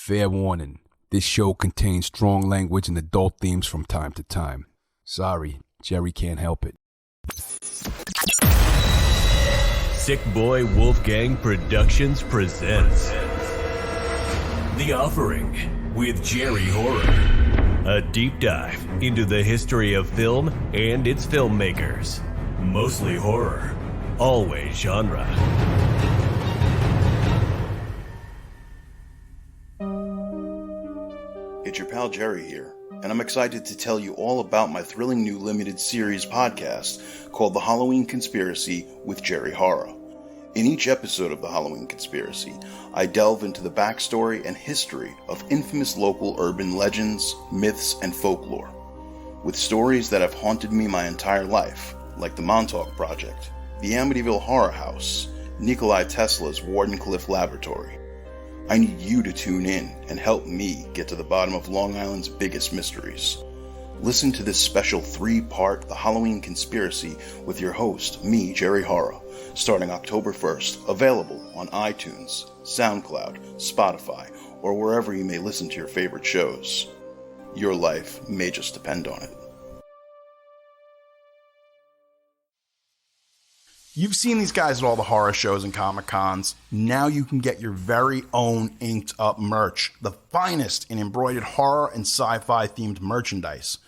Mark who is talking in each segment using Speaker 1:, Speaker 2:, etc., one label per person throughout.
Speaker 1: Fair warning, this show contains strong language and adult themes from time to time. Sorry, Jerry can't help it.
Speaker 2: Sick Boy Wolfgang Productions presents The Offering with Jerry Horror. A deep dive into the history of film and its filmmakers. Mostly horror, always genre.
Speaker 3: It's your pal Jerry here, and I'm excited to tell you all about my thrilling new limited series podcast called The Halloween Conspiracy with Jerry Horror. In each episode of The Halloween Conspiracy, I delve into the backstory and history of infamous local urban legends, myths, and folklore, with stories that have haunted me my entire life, like the Montauk Project, the Amityville Horror House, Nikola Tesla's Wardenclyffe Laboratory. I need you to tune in and help me get to the bottom of Long Island's biggest mysteries. Listen to this special 3-part The Halloween Conspiracy with your host, me, Jerry Horror, starting October 1st, available on iTunes, SoundCloud, Spotify, or wherever you may listen to your favorite shows. Your life may just depend on it. You've seen these guys at all the horror shows and Comic-Cons. Now you can get your very own inked up merch, the finest in embroidered horror and sci-fi themed merchandise.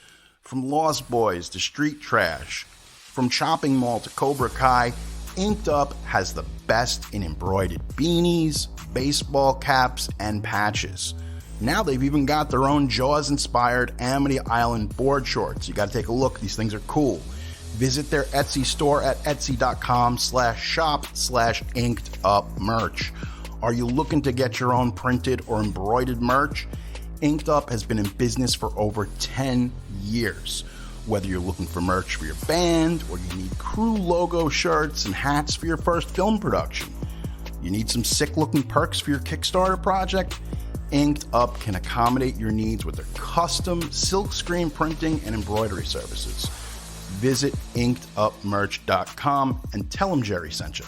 Speaker 3: From Lost Boys to Street Trash, from Chopping Mall to Cobra Kai, Inked Up has the best in embroidered beanies, baseball caps, and patches. Now they've even got their own Jaws-inspired Amity Island board shorts. You gotta take a look, these things are cool. Visit their Etsy store at etsy.com/shop/inkedupmerch. Are you looking to get your own printed or embroidered merch? Inked Up has been in business for over 10 years. Whether you're looking for merch for your band, or you need crew logo shirts and hats for your first film production, you need some sick-looking perks for your Kickstarter project, Inked Up can accommodate your needs with their custom silkscreen printing and embroidery services. Visit inkedupmerch.com and tell them Jerry sent you.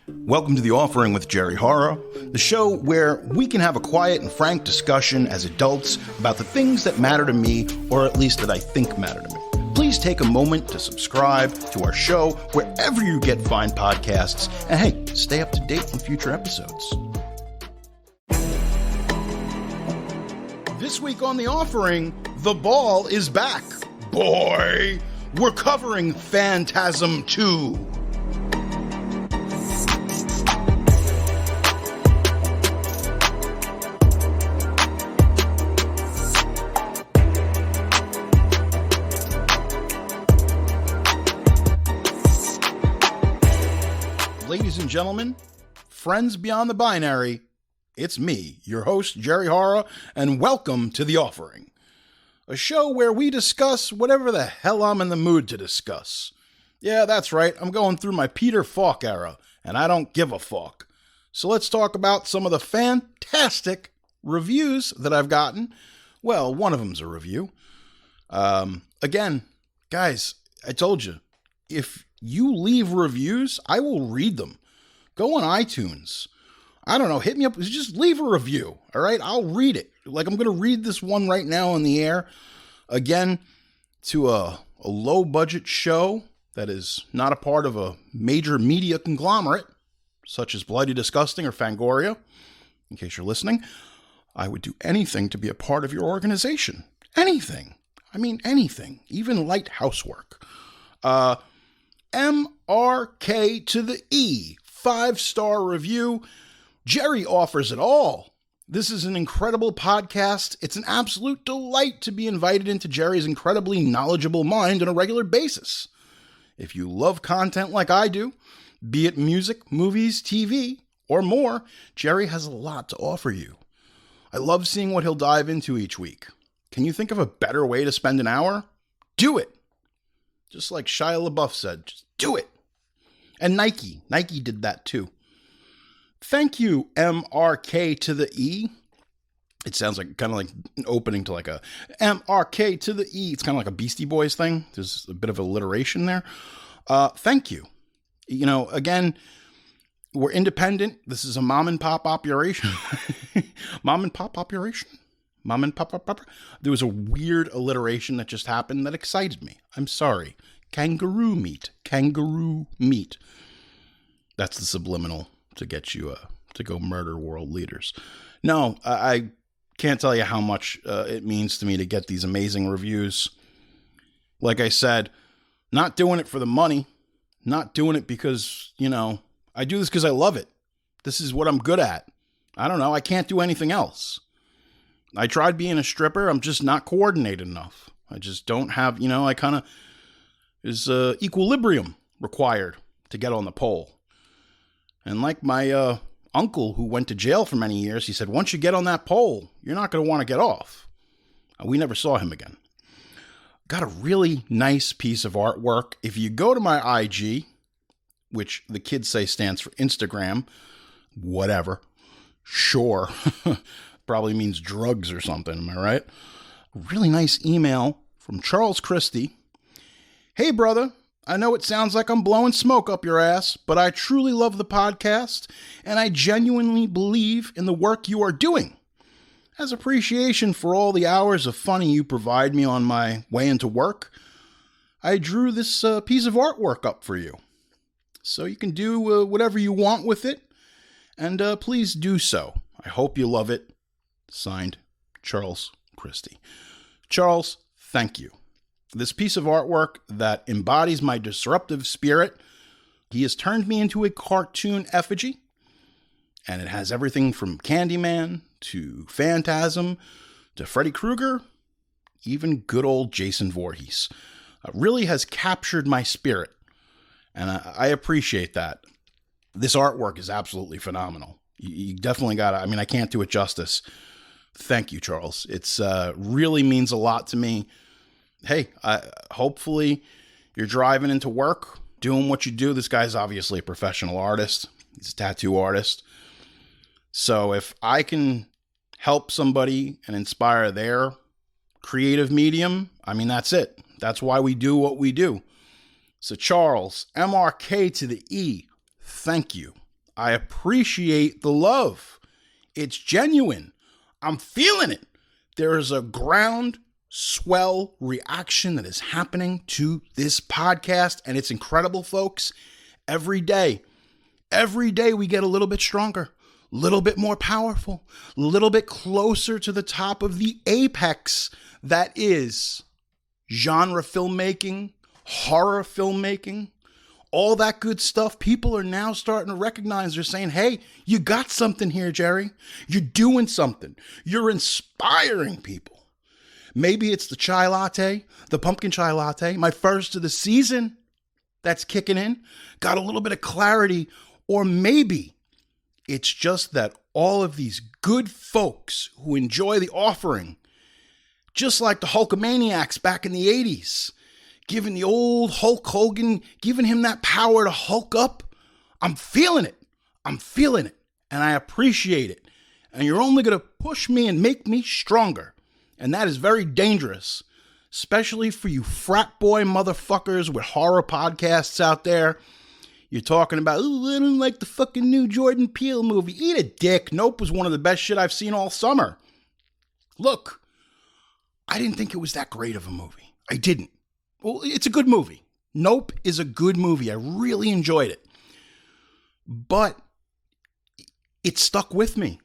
Speaker 3: Welcome to The Offering with Jerry Horror, the show where we can have a quiet and frank discussion as adults about the things that matter to me, or at least that I think matter to me. Please take a moment to subscribe to our show wherever you get fine podcasts, and hey, stay up to date on future episodes. This week on The Offering, the ball is back. Boy, we're covering Phantasm II. Ladies and gentlemen, friends beyond the binary, it's me, your host, Jerry Horror, and welcome to The Offering, a show where we discuss whatever the hell I'm in the mood to discuss. Yeah, that's right, I'm going through my Peter Falk era, and I don't give a fuck. So let's talk about some of the fantastic reviews that I've gotten. Well, one of them's a review. Again, guys, I told you, if you leave reviews, I will read them. Go on iTunes. I don't know, hit me up, just leave a review, all right? I'll read it. Like, I'm going to read this one right now on the air. Again, to a low-budget show that is not a part of a major media conglomerate, such as Bloody Disgusting or Fangoria, in case you're listening, I would do anything to be a part of your organization. Anything. I mean, anything. Even light housework. MRK to the E, 5-star review. Jerry offers it all. This is an incredible podcast. It's an absolute delight to be invited into Jerry's incredibly knowledgeable mind on a regular basis. If you love content like I do, be it music, movies, TV, or more, Jerry has a lot to offer you. I love seeing what he'll dive into each week. Can you think of a better way to spend an hour? Do it. Just like Shia LaBeouf said, just do it. And Nike did that too. Thank you, MRK to the E. It sounds like kind of like an opening to like a MRK to the E. It's kind of like a Beastie Boys thing. There's a bit of alliteration there. Thank you. You know, again, We're independent. This is a mom and pop operation. Mom and pop operation? Mom and pop. There was a weird alliteration that just happened that excited me. I'm sorry. Kangaroo meat. Kangaroo meat. That's the subliminal to get you to go murder world leaders. No, I can't tell you how much it means to me to get these amazing reviews. Like I said, not doing it for the money. Not doing it because, I do this because I love it. This is what I'm good at. I don't know. I can't do anything else. I tried being a stripper. I'm just not coordinated enough. I just don't have, there's equilibrium required to get on the pole. And like my uncle who went to jail for many years, he said, once you get on that pole, you're not going to want to get off. We never saw him again. Got a really nice piece of artwork. If you go to my IG, which the kids say stands for Instagram, whatever, sure, probably means drugs or something, am I right? A really nice email from Charles Christie. Hey, brother, I know it sounds like I'm blowing smoke up your ass, but I truly love the podcast, and I genuinely believe in the work you are doing. As appreciation for all the hours of funny you provide me on my way into work, I drew this piece of artwork up for you. So you can do whatever you want with it, and please do so. I hope you love it. Signed, Charles Christie. Charles, thank you. This piece of artwork that embodies my disruptive spirit, he has turned me into a cartoon effigy, and it has everything from Candyman to Phantasm to Freddy Krueger, even good old Jason Voorhees. Really has captured my spirit, and I appreciate that. This artwork is absolutely phenomenal. You definitely got to, I can't do it justice. Thank you, Charles. It's really means a lot to me. Hey, hopefully you're driving into work, doing what you do. This guy's obviously a professional artist. He's a tattoo artist. So if I can help somebody and inspire their creative medium, that's it. That's why we do what we do. So Charles, MRK to the E, thank you. I appreciate the love. It's genuine. I'm feeling it. There is a ground swell reaction that is happening to this podcast, and it's incredible, folks. Every day we get a little bit stronger, a little bit more powerful, a little bit closer to the top of the apex that is genre filmmaking, horror filmmaking, all that good stuff. People are now starting to recognize. They're saying, hey, you got something here, Jerry. You're doing something. You're inspiring people. Maybe it's the chai latte, the pumpkin chai latte, my first of the season that's kicking in. Got a little bit of clarity. Or maybe it's just that all of these good folks who enjoy the offering, just like the Hulkamaniacs back in the 80s, giving the old Hulk Hogan, giving him that power to Hulk up. I'm feeling it. And I appreciate it. And you're only going to push me and make me stronger. And that is very dangerous, especially for you frat boy motherfuckers with horror podcasts out there. You're talking about, I don't like the fucking new Jordan Peele movie. Eat a dick. Nope was one of the best shit I've seen all summer. Look, I didn't think it was that great of a movie. I didn't. Well, it's a good movie. Nope is a good movie. I really enjoyed it. But it stuck with me.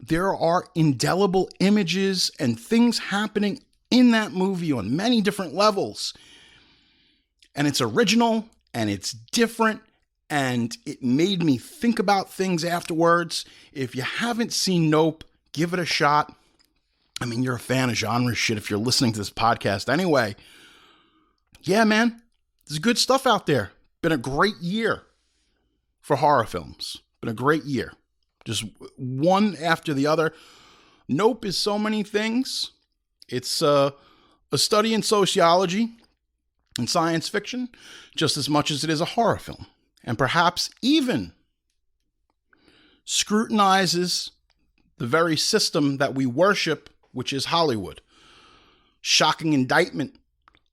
Speaker 3: There are indelible images and things happening in that movie on many different levels. And it's original and it's different and it made me think about things afterwards. If you haven't seen Nope, give it a shot. You're a fan of genre shit if you're listening to this podcast anyway. Yeah, man, there's good stuff out there. Been a great year for horror films. Been a great year. Just one after the other. Nope is so many things. It's a study in sociology and science fiction, just as much as it is a horror film. And perhaps even scrutinizes the very system that we worship, which is Hollywood. Shocking indictment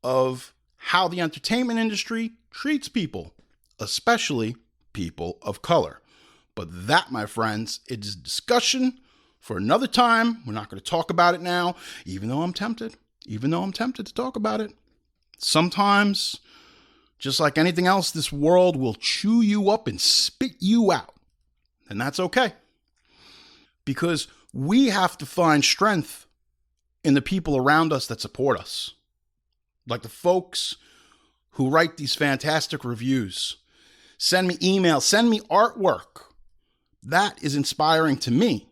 Speaker 3: of how the entertainment industry treats people, especially people of color. But that, my friends, it is a discussion for another time. We're not going to talk about it now, even though I'm tempted to talk about it. Sometimes, just like anything else, this world will chew you up and spit you out. And that's okay. Because we have to find strength in the people around us that support us. Like the folks who write these fantastic reviews. Send me emails, send me artwork. That is inspiring to me.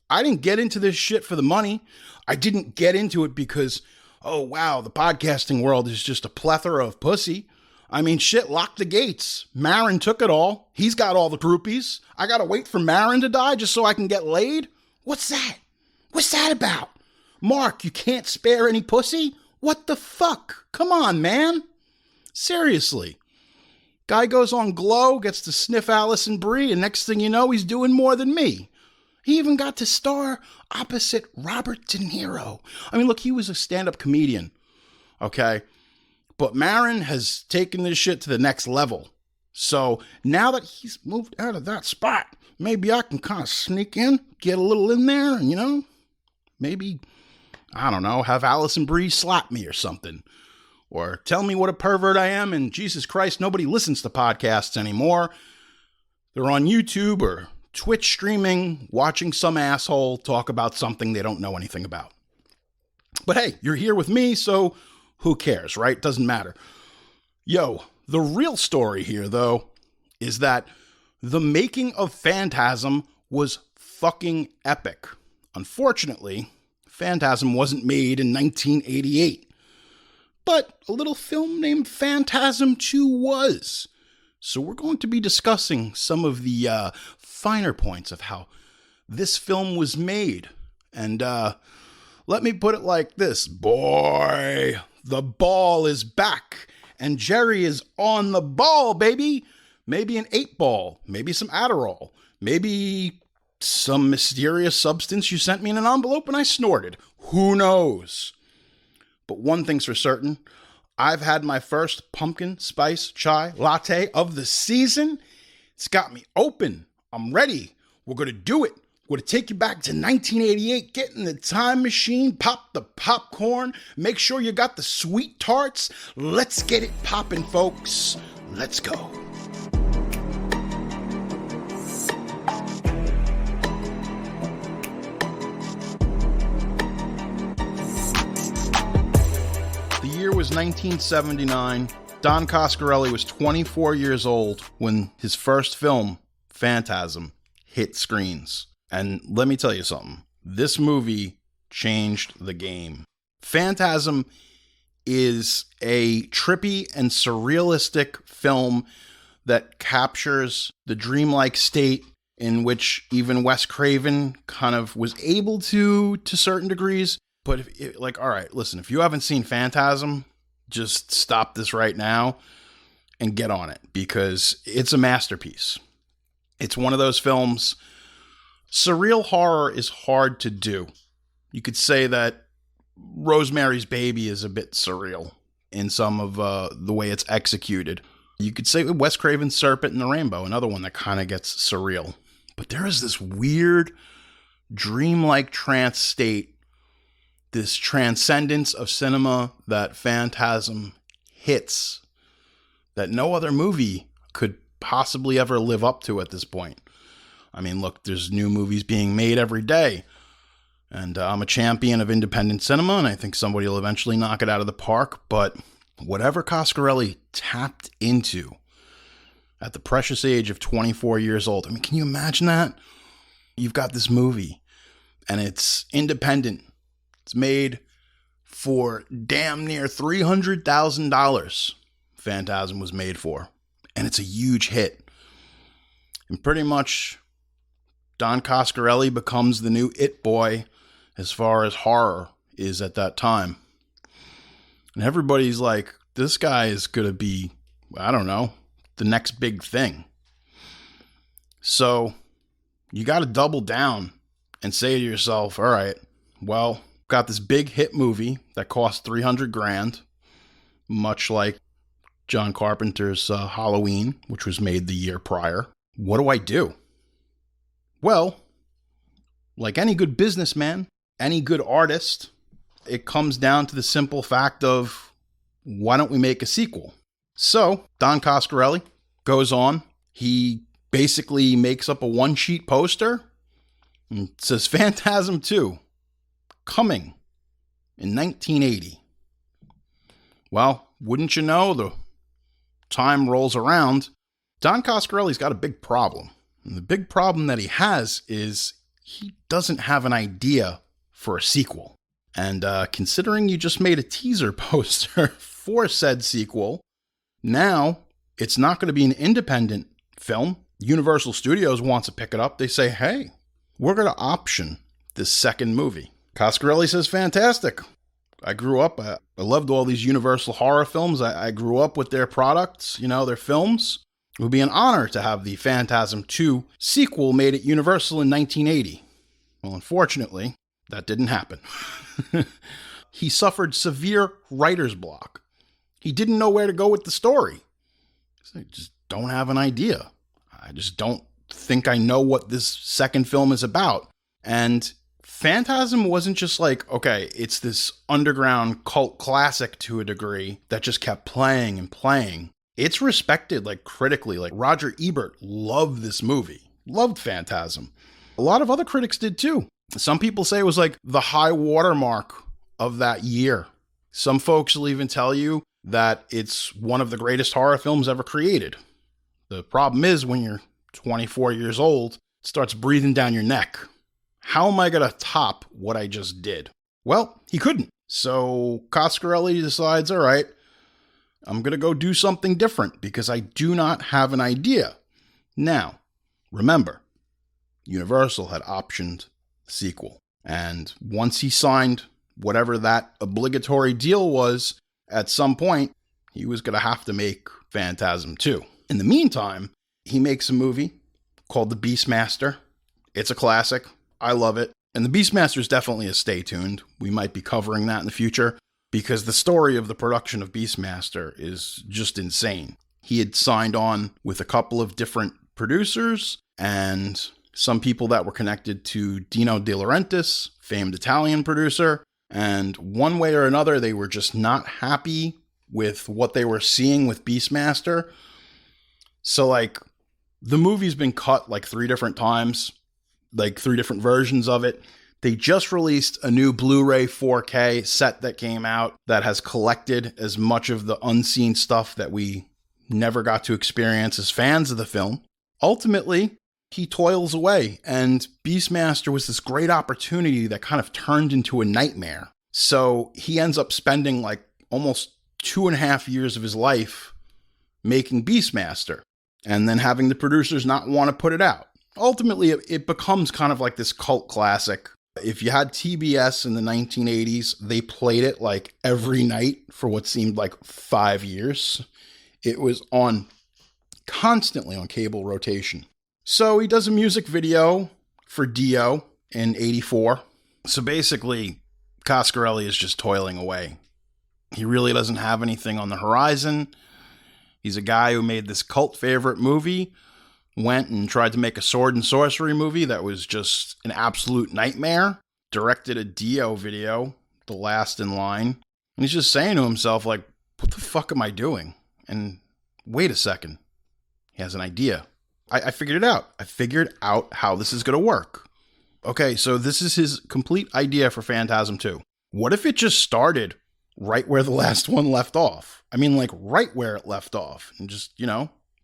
Speaker 3: I didn't get into this shit for the money. I didn't get into it because, oh wow, the podcasting world is just a plethora of pussy. I mean, shit, lock the gates. Marin took it all. He's got all the groupies. I gotta wait for Marin to die just so I can get laid? What's that? What's that about? Mark, you can't spare any pussy? What the fuck? Come on, man. Seriously. Guy goes on Glow, gets to sniff Allison Brie, and next thing you know, he's doing more than me. He even got to star opposite Robert De Niro. I mean, look, he was a stand-up comedian, okay? But Marin has taken this shit to the next level. So now that he's moved out of that spot, maybe I can kind of sneak in, get a little in there, and, you know, maybe, I don't know, have Allison Brie slap me or something. Or tell me what a pervert I am, and Jesus Christ, nobody listens to podcasts anymore. They're on YouTube or Twitch streaming, watching some asshole talk about something they don't know anything about. But hey, you're here with me, so who cares, right? Doesn't matter. Yo, the real story here, though, is that the making of Phantasm was fucking epic. Unfortunately, Phantasm wasn't made in 1988. But a little film named Phantasm II was. So we're going to be discussing some of the finer points of how this film was made. And let me put it like this. Boy, the ball is back. And Jerry is on the ball, baby. Maybe an 8-ball. Maybe some Adderall. Maybe some mysterious substance you sent me in an envelope and I snorted. Who knows? But one thing's for certain, I've had my first pumpkin spice chai latte of the season. It's got me open. I'm ready. We're going to do it. We're going to take you back to 1988, get in the time machine, pop the popcorn, make sure you got the sweet tarts. Let's get it poppin', folks. Let's go. Was 1979. Don Coscarelli was 24 years old when his first film, Phantasm, hit screens. And let me tell you something. This movie changed the game. Phantasm is a trippy and surrealistic film that captures the dreamlike state in which even Wes Craven kind of was able to certain degrees. But all right, listen, if you haven't seen Phantasm, just stop this right now and get on it because it's a masterpiece. It's one of those films. Surreal horror is hard to do. You could say that Rosemary's Baby is a bit surreal in some of the way it's executed. You could say Wes Craven's Serpent and the Rainbow, another one that kind of gets surreal. But there is this weird, dreamlike trance state, this transcendence of cinema that Phantasm hits that no other movie could possibly ever live up to at this point. I mean, look, there's new movies being made every day. And I'm a champion of independent cinema, and I think somebody will eventually knock it out of the park. But whatever Coscarelli tapped into at the precious age of 24 years old, I mean, can you imagine that? You've got this movie, and it's independent. It's made for damn near $300,000. Phantasm was made for. And it's a huge hit. And pretty much Don Coscarelli becomes the new it boy as far as horror is at that time. And everybody's like, this guy is going to be, I don't know, the next big thing. So you got to double down and say to yourself, all right, well, got this big hit movie that cost $300,000, much like John Carpenter's Halloween, which was made the year prior. What do I do? Well, like any good businessman, any good artist, it comes down to the simple fact of, why don't we make a sequel? So Don Coscarelli goes on. He basically makes up a one-sheet poster and says Phantasm II, coming in 1980. Well, wouldn't you know, the time rolls around. Don Coscarelli's got a big problem. And the big problem that he has is he doesn't have an idea for a sequel. And considering you just made a teaser poster for said sequel, now it's not going to be an independent film. Universal Studios wants to pick it up. They say, hey, we're going to option this second movie. Coscarelli says, fantastic. I grew up, I loved all these Universal horror films. I grew up with their products, their films. It would be an honor to have the Phantasm II sequel made at Universal in 1980. Well, unfortunately, that didn't happen. He suffered severe writer's block. He didn't know where to go with the story. I just don't have an idea. I just don't think I know what this second film is about. And Phantasm wasn't just like, okay, it's this underground cult classic to a degree that just kept playing and playing. It's respected, like, critically. Like, Roger Ebert loved this movie. Loved Phantasm. A lot of other critics did too. Some people say it was like the high watermark of that year. Some folks will even tell you that it's one of the greatest horror films ever created. The problem is, when you're 24 years old, it starts breathing down your neck. How am I going to top what I just did? Well, he couldn't. So Coscarelli decides, all right, I'm going to go do something different because I do not have an idea. Now, remember, Universal had optioned the sequel. And once he signed whatever that obligatory deal was, at some point, he was going to have to make Phantasm II. In the meantime, he makes a movie called The Beastmaster. It's a classic. I love it. And The Beastmaster is definitely a stay tuned. We might be covering that in the future because the story of the production of Beastmaster is just insane. He had signed on with a couple of different producers and some people that were connected to Dino De Laurentiis, famed Italian producer. And one way or another, they were just not happy with what they were seeing with Beastmaster. So, like, the movie's been cut like 3 different times, like 3 different versions of it. They just released a new Blu-ray 4K set that came out that has collected as much of the unseen stuff that we never got to experience as fans of the film. Ultimately, he toils away, and Beastmaster was this great opportunity that kind of turned into a nightmare. So he ends up spending like almost 2.5 years of his life making Beastmaster, and then having the producers not want to put it out. Ultimately, it becomes kind of like this cult classic. If you had TBS in the 1980s, they played it like every night for what seemed like 5 years. It was on constantly on cable rotation. So he does a music video for Dio in 84. So basically, Coscarelli is just toiling away. He really doesn't have anything on the horizon. He's a guy who made this cult favorite movie, went and tried to make a sword and sorcery movie that was just an absolute nightmare, directed a Dio video, The Last in Line, and he's just saying to himself, like, what the fuck am I doing? And wait a second, he has an idea. I figured it out. I figured out how this is going to work. Okay, so this is his complete idea for Phantasm II. What if it just started right where the last one left off? I mean, like, right where it left off, and just,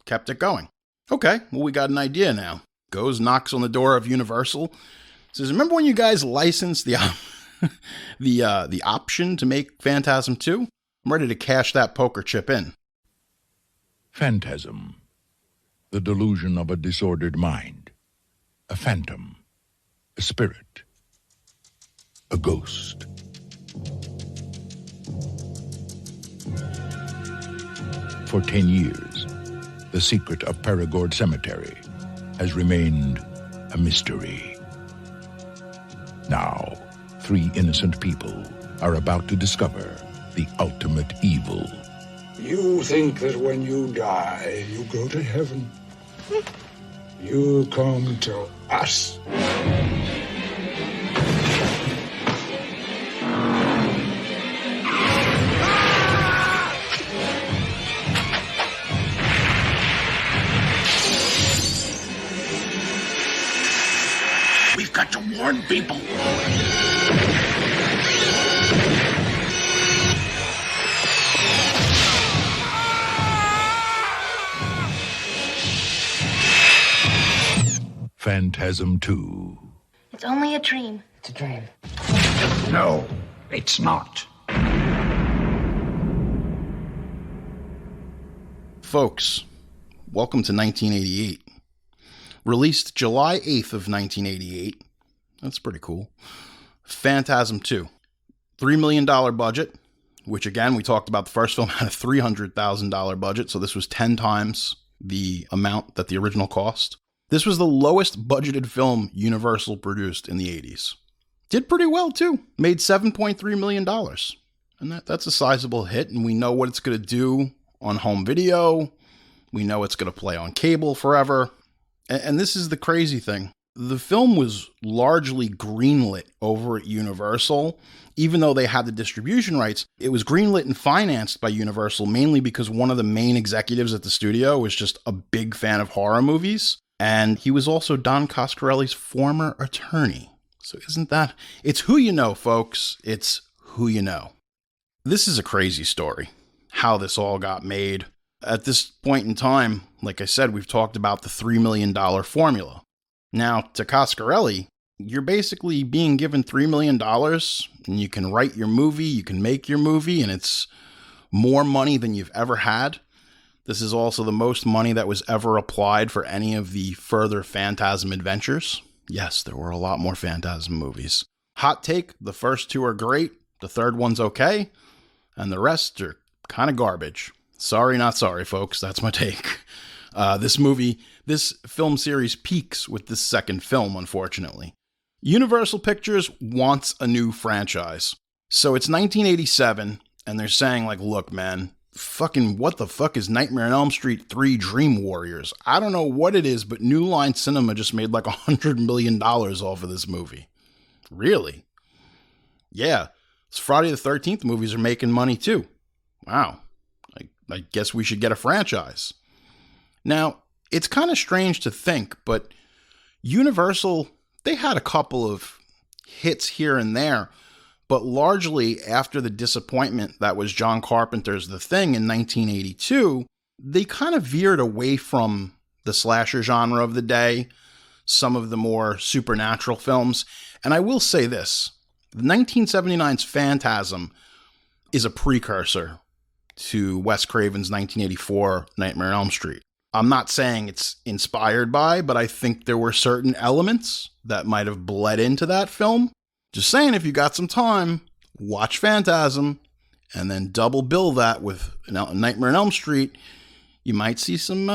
Speaker 3: kept it going. Okay, well, we got an idea now. Goes, knocks on the door of Universal, says, remember when you guys licensed the option to make Phantasm II? I'm ready to cash that poker chip in.
Speaker 4: Phantasm, the delusion of a disordered mind, a phantom, a spirit, a ghost. For 10 years, the secret of Perigord Cemetery has remained a mystery. Now, 3 innocent people are about to discover the ultimate evil.
Speaker 5: You think that when you die, you go to heaven. You come to us.
Speaker 6: We've got to warn people.
Speaker 4: Phantasm II.
Speaker 7: It's only a dream.
Speaker 8: It's a dream.
Speaker 6: No, it's not.
Speaker 3: Folks, welcome to 1988. Released July 8th of 1988. That's pretty cool. Phantasm II. $3 million budget, which again, we talked about the first film had a $300,000 budget, so this was 10 times the amount that the original cost. This was the lowest budgeted film Universal produced in the 80s. Did pretty well too. Made $7.3 million. And that's a sizable hit, and we know what it's going to do on home video. We know it's going to play on cable forever. And this is the crazy thing. The film was largely greenlit over at Universal. Even though they had the distribution rights, it was greenlit and financed by Universal mainly because one of the main executives at the studio was just a big fan of horror movies. And he was also Don Coscarelli's former attorney. So isn't that... It's who you know, folks. It's who you know. This is a crazy story, how this all got made. At this point in time, like I said, we've talked about the $3 million formula. Now, to Coscarelli, you're basically being given $3 million, and you can write your movie, you can make your movie, and it's more money than you've ever had. This is also the most money that was ever applied for any of the further Phantasm adventures. Yes, there were a lot more Phantasm movies. Hot take, the first two are great, the third one's okay, and the rest are kind of garbage. Sorry, not sorry, folks, that's my take. This film series peaks with this second film, unfortunately. Universal Pictures wants a new franchise. So it's 1987, and they're saying, like, look, man, fucking what the fuck is Nightmare on Elm Street 3 Dream Warriors? I don't know what it is, but New Line Cinema just made like $100 million off of this movie. Really? Yeah. It's Friday the 13th movies are making money too. Wow. I guess we should get a franchise. Now, it's kind of strange to think, but Universal, they had a couple of hits here and there. But largely after the disappointment that was John Carpenter's The Thing in 1982, they kind of veered away from the slasher genre of the day, some of the more supernatural films. And I will say this, 1979's Phantasm is a precursor to Wes Craven's 1984 Nightmare on Elm Street. I'm not saying it's inspired by, but I think there were certain elements that might have bled into that film. Just saying, if you got some time, watch Phantasm, and then double bill that with Nightmare on Elm Street. You might see some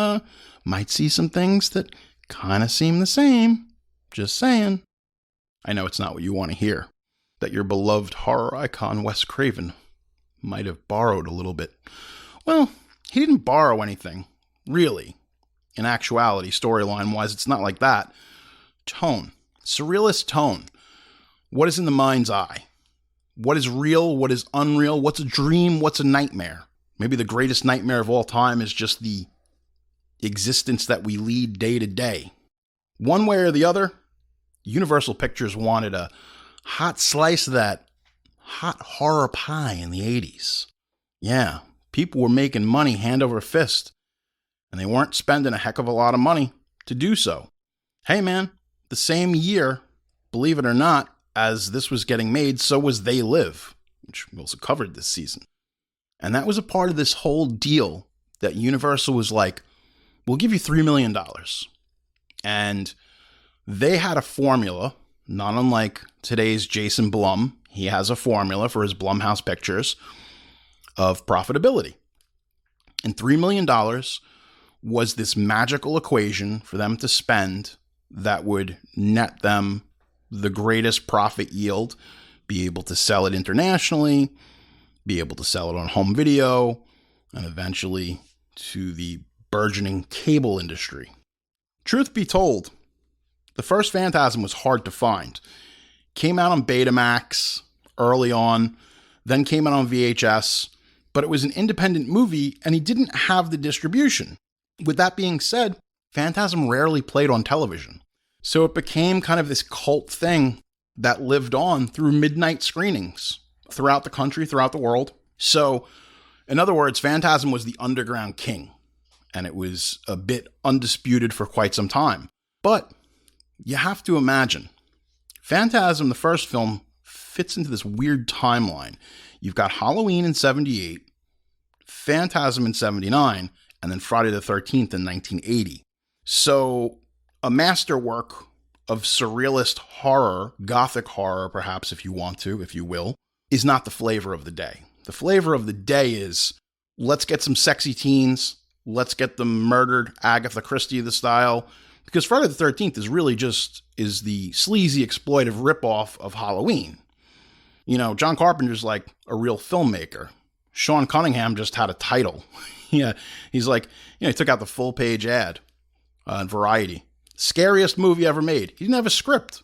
Speaker 3: things that kind of seem the same. Just saying. I know it's not what you want to hear. That your beloved horror icon Wes Craven might have borrowed a little bit. Well, he didn't borrow anything, really. In actuality, storyline-wise, it's not like that. Tone. Surrealist tone. What is in the mind's eye? What is real? What is unreal? What's a dream? What's a nightmare? Maybe the greatest nightmare of all time is just the existence that we lead day to day. One way or the other, Universal Pictures wanted a hot slice of that hot horror pie in the 80s. Yeah, people were making money hand over fist, and they weren't spending a heck of a lot of money to do so. Hey man, the same year, believe it or not, as this was getting made, so was They Live, which we also covered this season. And that was a part of this whole deal that Universal was like, we'll give you $3 million. And they had a formula, not unlike today's Jason Blum. He has a formula for his Blumhouse pictures of profitability. And $3 million was this magical equation for them to spend that would net them the greatest profit yield, be able to sell it internationally, be able to sell it on home video, and eventually to the burgeoning cable industry. Truth be told, the first Phantasm was hard to find. Came out on Betamax early on, then came out on VHS, but it was an independent movie and he didn't have the distribution. With that being said, Phantasm rarely played on television. So it became kind of this cult thing that lived on through midnight screenings throughout the country, throughout the world. So, in other words, Phantasm was the underground king, and it was a bit undisputed for quite some time. But you have to imagine, Phantasm, the first film, fits into this weird timeline. You've got Halloween in 78, Phantasm in 79, and then Friday the 13th in 1980. So, a masterwork of surrealist horror, gothic horror perhaps if you want to, if you will, is not the flavor of the day. The flavor of the day is, let's get some sexy teens, let's get them murdered, Agatha Christie the style, because Friday the 13th is really just is the sleazy exploitive ripoff of Halloween. You know, John Carpenter's like a real filmmaker. Sean Cunningham just had a title. Yeah, he's like, he took out the full page ad in Variety. Scariest movie ever made. He didn't have a script.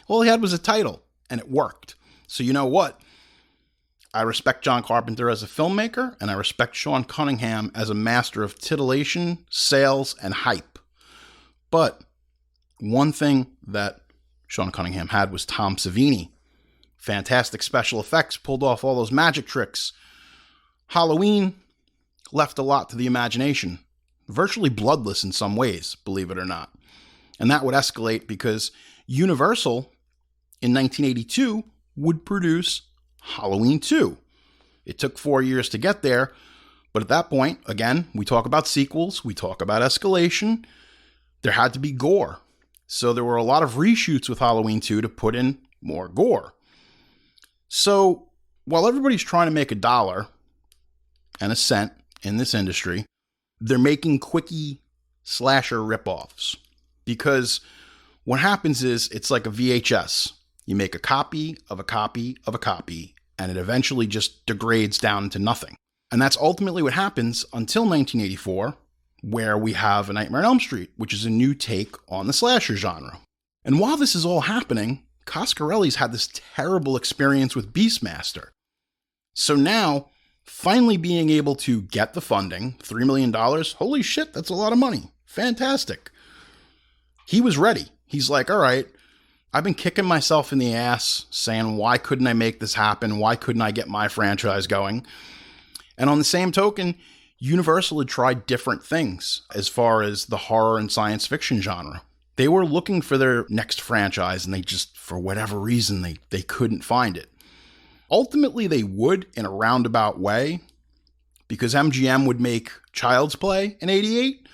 Speaker 3: All he had was a title, and it worked. So you know what? I respect John Carpenter as a filmmaker, and I respect Sean Cunningham as a master of titillation, sales, and hype. But one thing that Sean Cunningham had was Tom Savini. Fantastic special effects, pulled off all those magic tricks. Halloween left a lot to the imagination. Virtually bloodless in some ways, believe it or not. And that would escalate because Universal, in 1982, would produce Halloween 2. It took 4 years to get there, but at that point, again, we talk about sequels, we talk about escalation. There had to be gore. So there were a lot of reshoots with Halloween 2 to put in more gore. So while everybody's trying to make $1 and a cent in this industry, they're making quickie slasher ripoffs. Because what happens is it's like a VHS. You make a copy of a copy of a copy, and it eventually just degrades down to nothing. And that's ultimately what happens until 1984, where we have A Nightmare on Elm Street, which is a new take on the slasher genre. And while this is all happening, Coscarelli's had this terrible experience with Beastmaster. So now, finally being able to get the funding, $3 million, holy shit, that's a lot of money. Fantastic. He was ready. He's like, all right, I've been kicking myself in the ass, saying, why couldn't I make this happen? Why couldn't I get my franchise going? And on the same token, Universal had tried different things as far as the horror and science fiction genre. They were looking for their next franchise, and they just, for whatever reason, they couldn't find it. Ultimately, they would in a roundabout way, because MGM would make Child's Play in 88,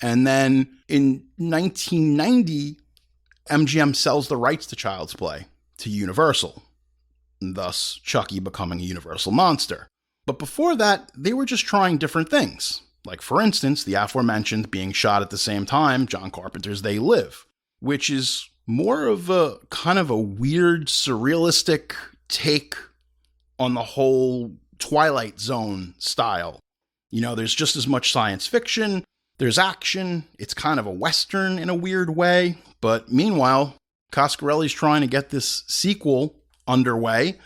Speaker 3: and then in 1990, MGM sells the rights to Child's Play to Universal, and thus Chucky becoming a Universal monster. But before that, they were just trying different things. Like, for instance, the aforementioned being shot at the same time, John Carpenter's They Live, which is more of a kind of a weird, surrealistic take on the whole Twilight Zone style. You know, there's just as much science fiction, there's action, it's kind of a Western in a weird way, but meanwhile, Coscarelli's trying to get this sequel underway.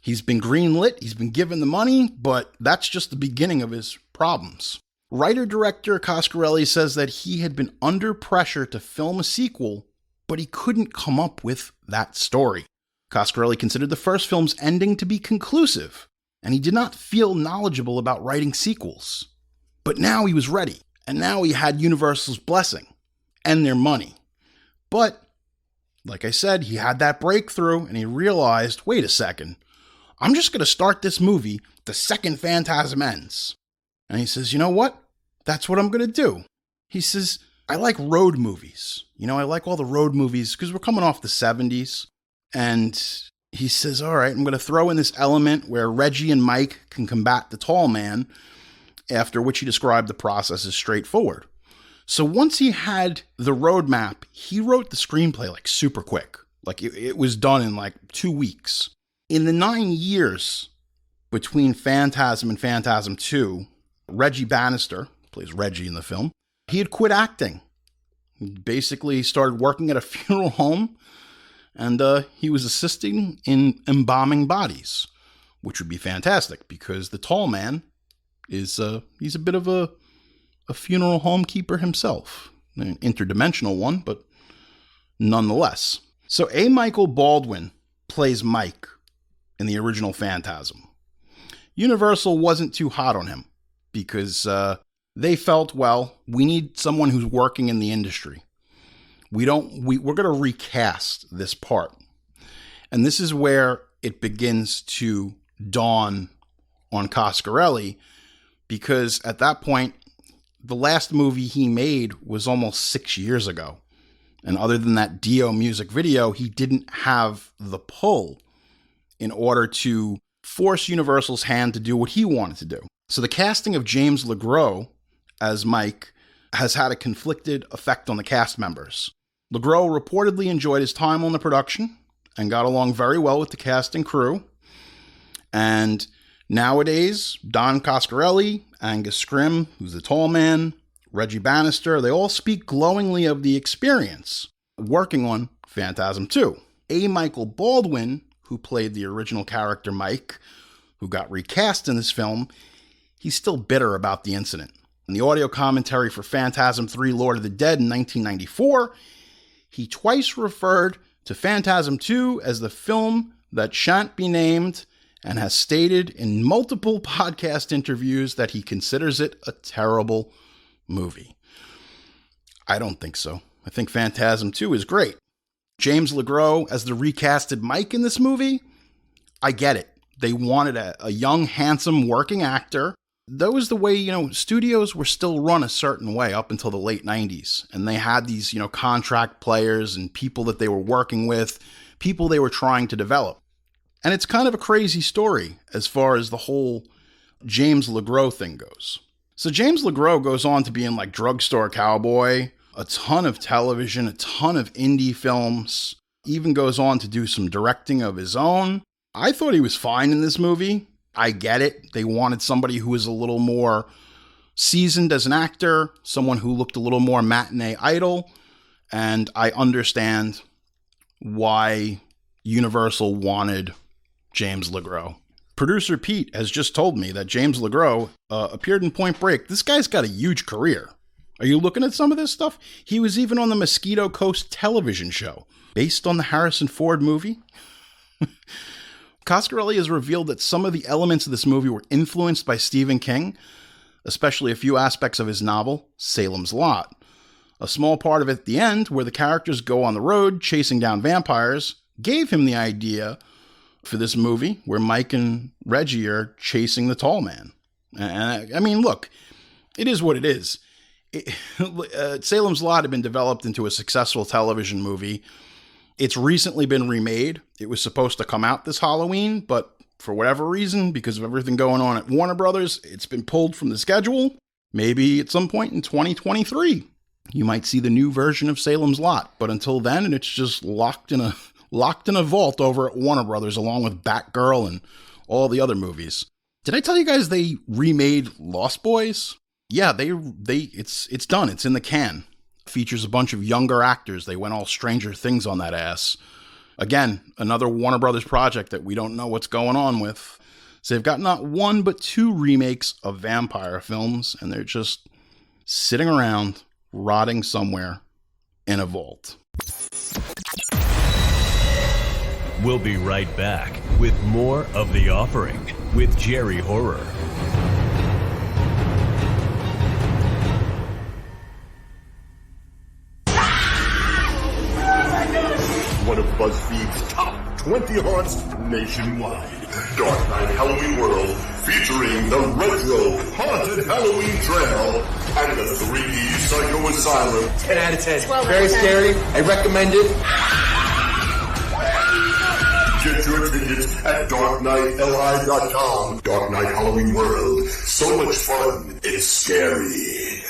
Speaker 3: He's been greenlit, he's been given the money, but that's just the beginning of his problems. Writer-director Coscarelli says that he had been under pressure to film a sequel, but he couldn't come up with that story. Coscarelli considered the first film's ending to be conclusive, and he did not feel knowledgeable about writing sequels. But now he was ready, and now he had Universal's blessing, and their money. But, like I said, he had that breakthrough, and he realized, wait a second, I'm just going to start this movie the second Phantasm ends. And he says, you know what? That's what I'm going to do. He says, I like road movies. You know, I like all the road movies because we're coming off the 70s. And he says, all right, I'm going to throw in this element where Reggie and Mike can combat the tall man, after which he described the process as straightforward. So once he had the roadmap, he wrote the screenplay like super quick. Like it was done in like 2 weeks. In the 9 years between Phantasm and Phantasm II, Reggie Bannister, plays Reggie in the film, He had quit acting. He basically started working at a funeral home, and he was assisting in embalming bodies, which would be fantastic because the tall man is he's a bit of a funeral home keeper himself. An interdimensional one, but nonetheless. So A. Michael Baldwin plays Mike in the original Phantasm. Universal wasn't too hot on him because they felt, well, we need someone who's working in the industry. We're going to recast this part. And this is where it begins to dawn on Coscarelli, because at that point, the last movie he made was almost 6 years ago. And other than that Dio music video, he didn't have the pull in order to force Universal's hand to do what he wanted to do. So the casting of James LeGros as Mike has had a conflicted effect on the cast members. LeGros reportedly enjoyed his time on the production and got along very well with the cast and crew. And nowadays, Don Coscarelli, Angus Scrimm, who's the tall man, Reggie Bannister, they all speak glowingly of the experience working on Phantasm II. A. Michael Baldwin, who played the original character Mike, who got recast in this film, he's still bitter about the incident. In the audio commentary for Phantasm III: Lord of the Dead in 1994, he twice referred to Phantasm II as the film that shan't be named, and has stated in multiple podcast interviews that he considers it a terrible movie. I don't think so. I think Phantasm 2 is great. James LeGros as the recasted Mike in this movie, I get it. They wanted a young, handsome, working actor. That was the way, studios were still run a certain way up until the late 90s. And they had these, contract players and people that they were working with, people they were trying to develop. And it's kind of a crazy story as far as the whole James LeGros thing goes. So James LeGros goes on to be in like Drugstore Cowboy, a ton of television, a ton of indie films, even goes on to do some directing of his own. I thought he was fine in this movie. I get it. They wanted somebody who was a little more seasoned as an actor, someone who looked a little more matinee idol, and I understand why Universal wanted James LeGros. Producer Pete has just told me that James LeGros appeared in Point Break. This guy's got a huge career. Are you looking at some of this stuff? He was even on the Mosquito Coast television show, based on the Harrison Ford movie. Coscarelli has revealed that some of the elements of this movie were influenced by Stephen King, especially a few aspects of his novel, Salem's Lot. A small part of it at the end, where the characters go on the road chasing down vampires, gave him the idea for this movie where Mike and Reggie are chasing the tall man. And I mean, look, it is what it is. Salem's Lot had been developed into a successful television movie. It's recently been remade. It was supposed to come out this Halloween, but for whatever reason, because of everything going on at Warner Brothers, it's been pulled from the schedule. Maybe at some point in 2023, you might see the new version of Salem's Lot. But until then, it's just locked in a vault over at Warner Brothers, along with Batgirl and all the other movies. Did I tell you guys they remade Lost Boys? Yeah, it's done. It's in the can. Features a bunch of younger actors. They went all Stranger Things on that ass. Again, another Warner Brothers project that we don't know what's going on with. So they've got not one, but two remakes of vampire films, and they're just sitting around, rotting somewhere in a vault.
Speaker 2: We'll be right back with more of The Offering with Jerry Horror.
Speaker 7: One of BuzzFeed's top 20 haunts nationwide. Dark Knight Halloween World, featuring the retro haunted Halloween trail and the 3D Psycho Asylum.
Speaker 8: 10 out of 10. Very scary. I recommend it.
Speaker 7: Get your tickets at darknightli.com. Dark Knight Halloween World. So much fun, it's scary.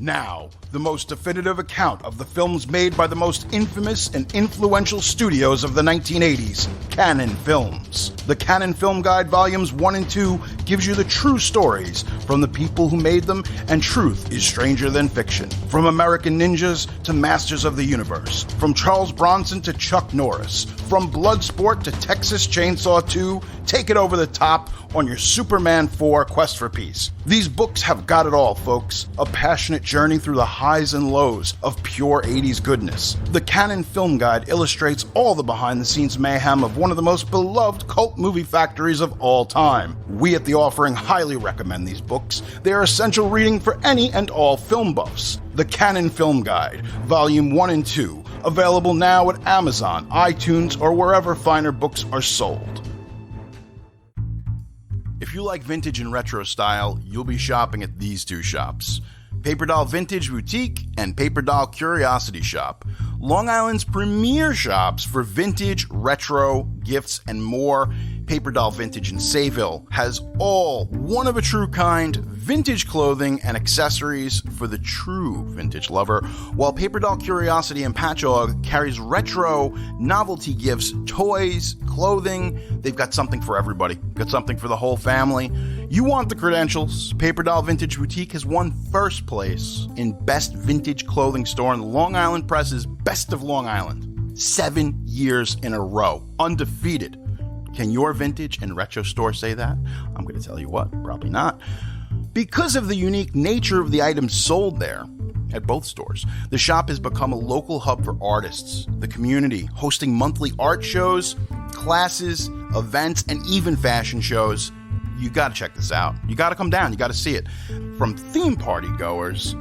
Speaker 3: Now, the most definitive account of the films made by the most infamous and influential studios of the 1980s, Cannon Films. The Cannon Film Guide Volumes 1 and 2 gives you the true stories from the people who made them, and truth is stranger than fiction. From American ninjas to Masters of the Universe, from Charles Bronson to Chuck Norris, from Bloodsport to Texas Chainsaw 2, take it over the top on your Superman 4 quest for peace. These books have got it all, folks. A passionate journey through the highs and lows of pure 80s goodness. The Cannon Film Guide illustrates all the behind-the-scenes mayhem of one of the most beloved cult movie factories of all time. We at The Offering highly recommend these books. They are essential reading for any and all film buffs. The Cannon Film Guide, Volume 1 and 2, available now at Amazon, iTunes, or wherever finer books are sold. If you like vintage and retro style, you'll be shopping at these two shops. Paper Doll Vintage Boutique and Paper Doll Curiosity Shop, Long Island's premier shops for vintage, retro, gifts, and more. Paper Doll Vintage in Sayville has all one-of-a-true-kind vintage clothing and accessories for the true vintage lover, while Paper Doll Curiosity in Patchogue carries retro, novelty gifts, toys, clothing. They've got something for everybody. Got something for the whole family. You want the credentials? Paper Doll Vintage Boutique has won first place in Best Vintage Clothing Store in the Long Island Press's Best of Long Island. 7 years in a row. Undefeated. Can your vintage and retro store say that? I'm going to tell you what, probably not. Because of the unique nature of the items sold there, at both stores, the shop has become a local hub for artists, the community, hosting monthly art shows, classes, events, and even fashion shows. You got to check this out. You got to come down. You got to see it. From theme party goers,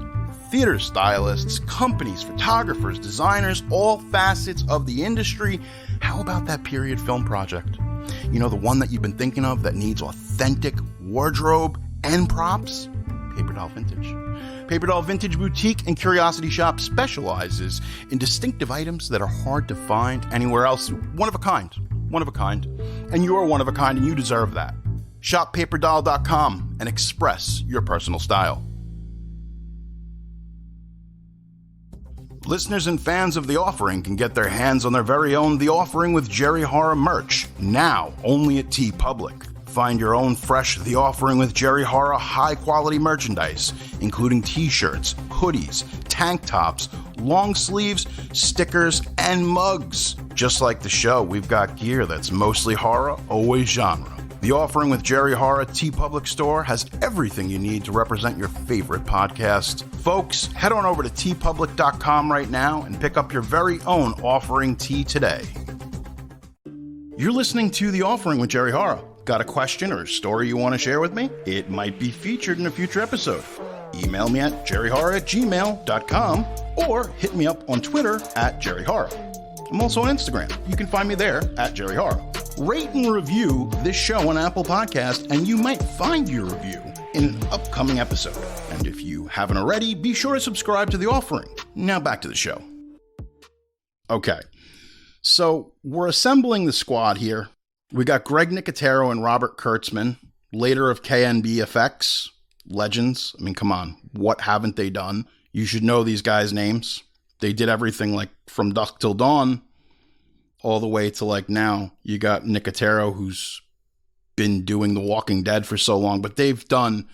Speaker 3: theater stylists, companies, photographers, designers, all facets of the industry. How about that period film project? You know, the one that you've been thinking of that needs authentic wardrobe and props? Paper Doll Vintage. Paper Doll Vintage Boutique and Curiosity Shop specializes in distinctive items that are hard to find anywhere else. One of a kind. One of a kind. And you're one of a kind, and you deserve that. Shop paperdoll.com and express your personal style. Listeners and fans of The Offering can get their hands on their very own The Offering with Jerry Horror merch, now only at TeePublic. Find your own fresh The Offering with Jerry Horror high-quality merchandise, including t-shirts, hoodies, tank tops, long sleeves, stickers, and mugs. Just like the show, we've got gear that's mostly horror, always genre. The Offering with Jerry Horror TeePublic store has everything you need to represent your favorite podcast. Folks, head on over to teepublic.com right now and pick up your very own Offering tee today. You're listening to The Offering with Jerry Horror. Got a question or a story you want to share with me? It might be featured in a future episode. Email me at jerryhorror@gmail.com or hit me up on Twitter at jerryhorror. I'm also on Instagram. You can find me there at jerryhorror. Rate and review this show on Apple Podcast, and you might find your review in an upcoming episode. And if you haven't already, be sure to subscribe to The Offering. Now back to the show. Okay, so we're assembling the squad here. We got Greg Nicotero and Robert Kurtzman, later of KNB Effects, legends. I mean, come on, what haven't they done? You should know these guys' names. They did everything like from Dusk Till Dawn all the way to like now. You got Nicotero, who's been doing The Walking Dead for so long, but they've done,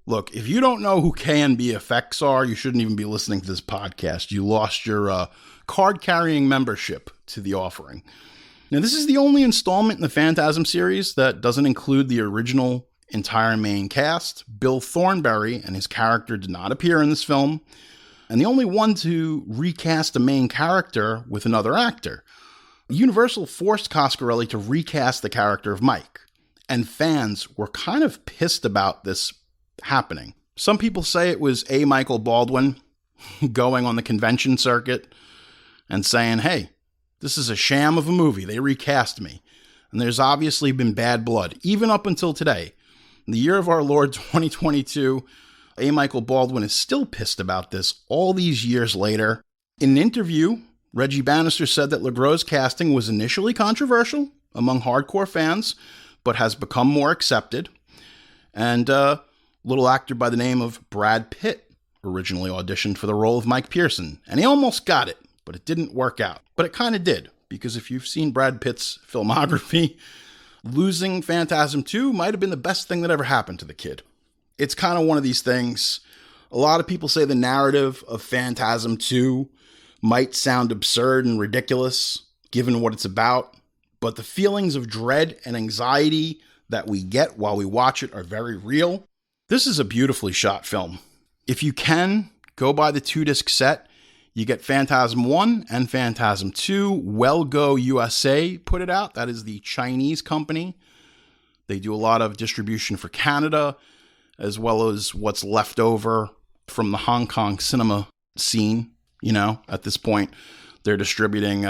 Speaker 3: look, if you don't know who KNB Effects are, you shouldn't even be listening to this podcast. You lost your card-carrying membership to The Offering. Now, this is the only installment in the Phantasm series that doesn't include the original entire main cast. Bill Thornberry and his character did not appear in this film, and the only one to recast a main character with another actor. Universal forced Coscarelli to recast the character of Mike, and fans were kind of pissed about this happening. Some people say it was A. Michael Baldwin going on the convention circuit and saying, hey, this is a sham of a movie. They recast me. And there's obviously been bad blood, even up until today. In the year of our Lord 2022, A. Michael Baldwin is still pissed about this all these years later. In an interview, Reggie Bannister said that LeGros' casting was initially controversial among hardcore fans, but has become more accepted. And a little actor by the name of Brad Pitt originally auditioned for the role of Mike Pearson, and he almost got it, but it didn't work out. But it kind of did, because if you've seen Brad Pitt's filmography, losing Phantasm II might have been the best thing that ever happened to the kid. It's kind of one of these things. A lot of people say the narrative of Phantasm II might sound absurd and ridiculous, given what it's about, but the feelings of dread and anxiety that we get while we watch it are very real. This is a beautifully shot film. If you can, go buy the 2-disc set. You get Phantasm 1 and Phantasm 2. Well Go USA put it out. That is the Chinese company. They do a lot of distribution for Canada, as well as what's left over from the Hong Kong cinema scene. You know, at this point, they're distributing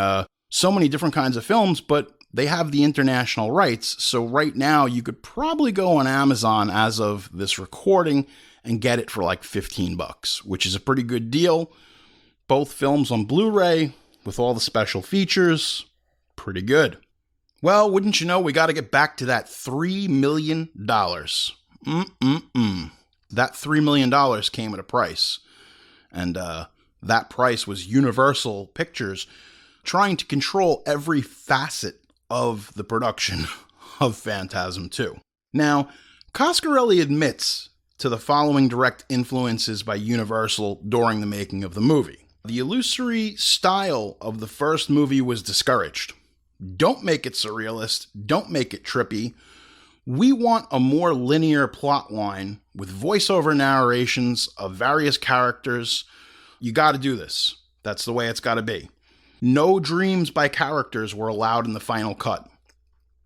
Speaker 3: so many different kinds of films, but they have the international rights. So right now, you could probably go on Amazon as of this recording and get it for like $15, which is a pretty good deal. Both films on Blu-ray with all the special features. Pretty good. Well, wouldn't you know, we got to get back to that $3 million. That $3 million came at a price. And that price was Universal Pictures trying to control every facet of the production of Phantasm II. Now, Coscarelli admits to the following direct influences by Universal during the making of the movie. The illusory style of the first movie was discouraged. Don't make it surrealist. Don't make it trippy. We want a more linear plot line with voiceover narrations of various characters. You got to do this. That's the way it's got to be. No dreams by characters were allowed in the final cut.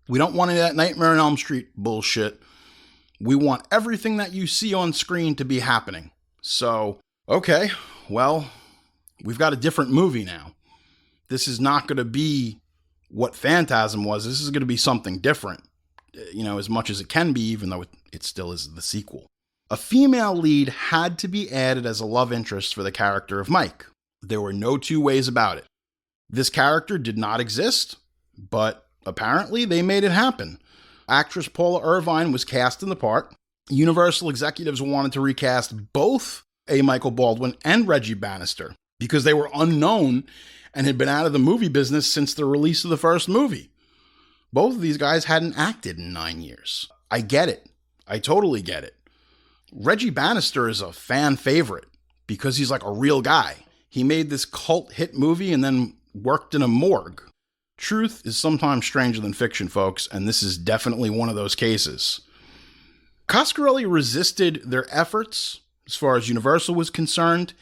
Speaker 3: We don't want any of that Nightmare on Elm Street bullshit. We want everything that you see on screen to be happening. So, okay, well, we've got a different movie now. This is not going to be what Phantasm was. This is going to be something different, you know, as much as it can be, even though it still is the sequel. A female lead had to be added as a love interest for the character of Mike. There were no two ways about it. This character did not exist, but apparently they made it happen. Actress Paula Irvine was cast in the part. Universal executives wanted to recast both A. Michael Baldwin and Reggie Bannister because they were unknown and had been out of the movie business since the release of the first movie. Both of these guys hadn't acted in 9 years. I get it. I totally get it. Reggie Bannister is a fan favorite because he's like a real guy. He made this cult hit movie and then worked in a morgue. Truth is sometimes stranger than fiction, folks, and this is definitely one of those cases. Coscarelli resisted their efforts as far as Universal was concerned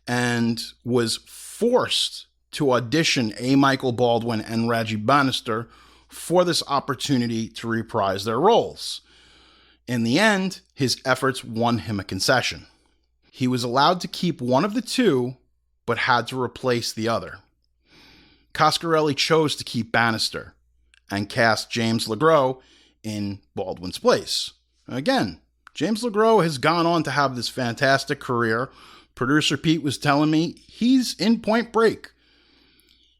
Speaker 3: and was forced to audition A. Michael Baldwin and Reggie Bannister for this opportunity to reprise their roles. In the end, his efforts won him a concession. He was allowed to keep one of the two, but had to replace the other. Coscarelli chose to keep Bannister and cast James LeGros in Baldwin's place. Again, James LeGros has gone on to have this fantastic career. Producer Pete was telling me he's in Point Break.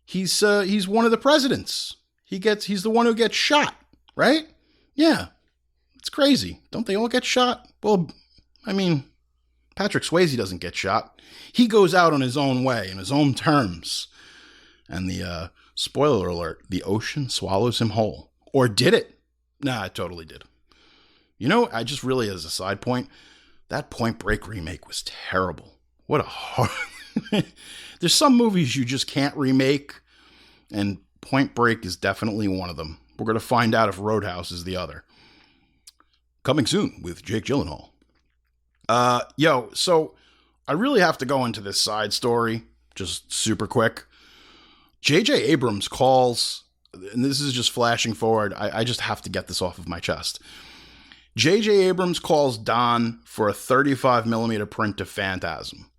Speaker 3: He's one of the presidents. He's the one who gets shot, right? Yeah. It's crazy. Don't they all get shot? Well, I mean, Patrick Swayze doesn't get shot. He goes out on his own way, in his own terms. And the, spoiler alert, the ocean swallows him whole. Or did it? Nah, it totally did. You know, I just really, as a side point, that Point Break remake was terrible. What a hard... There's some movies you just can't remake, and Point Break is definitely one of them. We're going to find out if Roadhouse is the other. Coming soon with Jake Gyllenhaal. So I really have to go into this side story, just super quick. J.J. Abrams calls, and this is just flashing forward, I just have to get this off of my chest. J.J. Abrams calls Don for a 35mm print of Phantasm.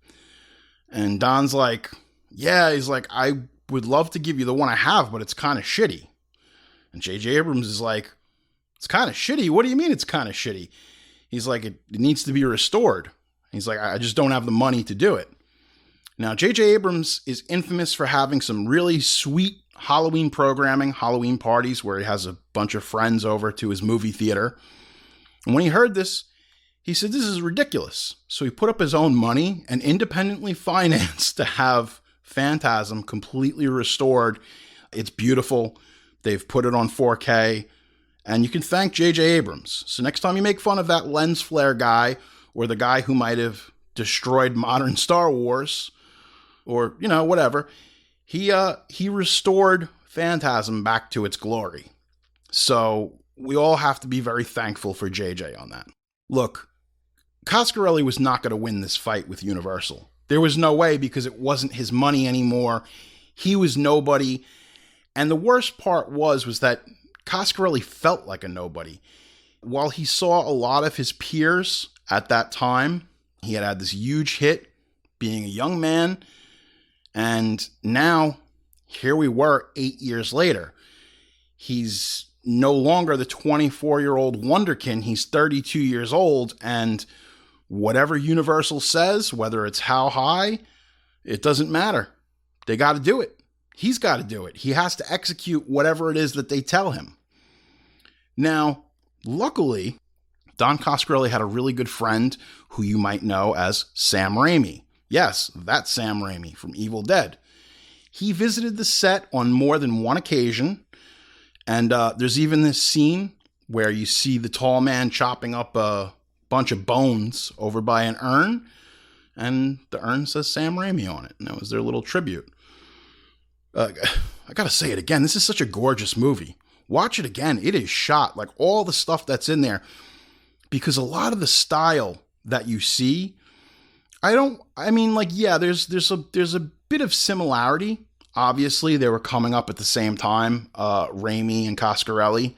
Speaker 3: And Don's like, yeah, he's like, I would love to give you the one I have, but it's kind of shitty. And J.J. Abrams is like, it's kind of shitty? What do you mean it's kind of shitty? He's like, it needs to be restored. He's like, I just don't have the money to do it. Now, J.J. Abrams is infamous for having some really sweet Halloween programming, Halloween parties, where he has a bunch of friends over to his movie theater. And when he heard this, He said, this is ridiculous. So he put up his own money and independently financed to have Phantasm completely restored. It's beautiful. They've put it on 4K. And you can thank J.J. Abrams. So next time you make fun of that lens flare guy or the guy who might have destroyed modern Star Wars or, whatever, he restored Phantasm back to its glory. So we all have to be very thankful for J.J. on that. Look, Coscarelli was not going to win this fight with Universal. There was no way because it wasn't his money anymore. He was nobody. And the worst part was that Coscarelli felt like a nobody. While he saw a lot of his peers at that time, he had this huge hit being a young man. And now, here we were 8 years later. He's no longer the 24-year-old wonderkin. He's 32 years old, and whatever Universal says, whether it's how high, it doesn't matter. They got to do it. He's got to do it. He has to execute whatever it is that they tell him. Now, luckily, Don Coscarelli had a really good friend who you might know as Sam Raimi. Yes, that's Sam Raimi from Evil Dead. He visited the set on more than one occasion, and there's even this scene where you see the tall man chopping up a bunch of bones over by an urn, and the urn says Sam Raimi on it, and that was their little tribute. I gotta say it again, this is such a gorgeous movie. Watch it again. It is shot like all the stuff that's in there, because a lot of the style that you see, there's a bit of similarity. Obviously, they were coming up at the same time, Raimi and Coscarelli.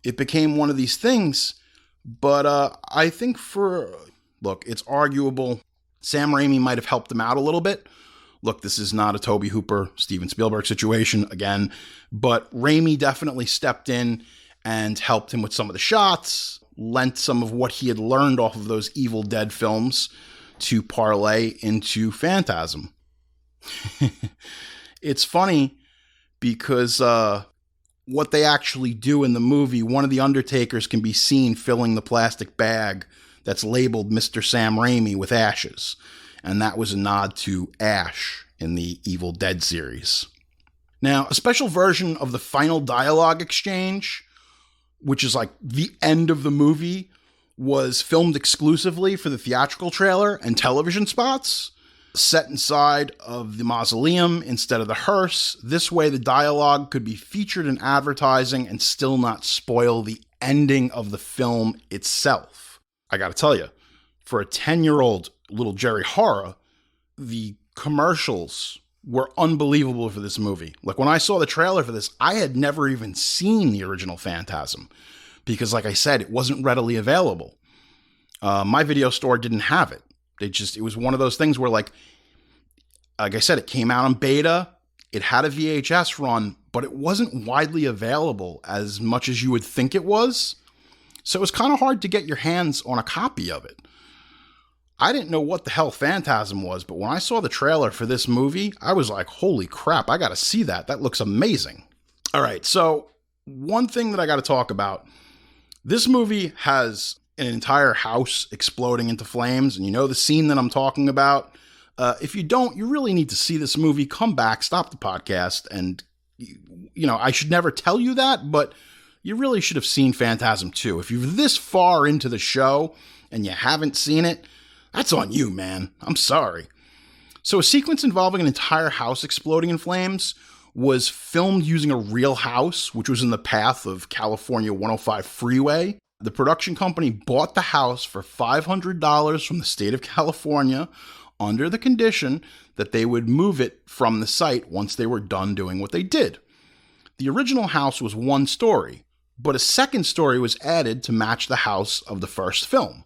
Speaker 3: It became one of these things, but I think it's arguable. Sam Raimi might have helped them out a little bit. Look, this is not a Tobe Hooper, Steven Spielberg situation again, but Raimi definitely stepped in and helped him with some of the shots, lent some of what he had learned off of those Evil Dead films to parlay into Phantasm. It's funny because what they actually do in the movie, one of the Undertakers can be seen filling the plastic bag that's labeled Mr. Sam Raimi with ashes. And that was a nod to Ash in the Evil Dead series. Now, a special version of the final dialogue exchange, which is like the end of the movie, was filmed exclusively for the theatrical trailer and television spots, set inside of the mausoleum instead of the hearse. This way, the dialogue could be featured in advertising and still not spoil the ending of the film itself. I gotta tell you, for a 10-year-old little Jerry Horror, the commercials were unbelievable for this movie. Like, when I saw the trailer for this, I had never even seen the original Phantasm because, like I said, it wasn't readily available. My video store didn't have it. It was one of those things where, like I said, it came out on beta, it had a VHS run, but it wasn't widely available as much as you would think it was. So it was kind of hard to get your hands on a copy of it. I didn't know what the hell Phantasm was, but when I saw the trailer for this movie, I was like, holy crap, I gotta see that. That looks amazing. All right, so one thing that I gotta talk about, this movie has an entire house exploding into flames, and you know the scene that I'm talking about. If you don't, you really need to see this movie. Come back, stop the podcast, and, I should never tell you that, but you really should have seen Phantasm II. If you're this far into the show and you haven't seen it, that's on you, man. I'm sorry. So a sequence involving an entire house exploding in flames was filmed using a real house, which was in the path of California 105 freeway. The production company bought the house for $500 from the state of California under the condition that they would move it from the site once they were done doing what they did. The original house was one story, but a second story was added to match the house of the first film.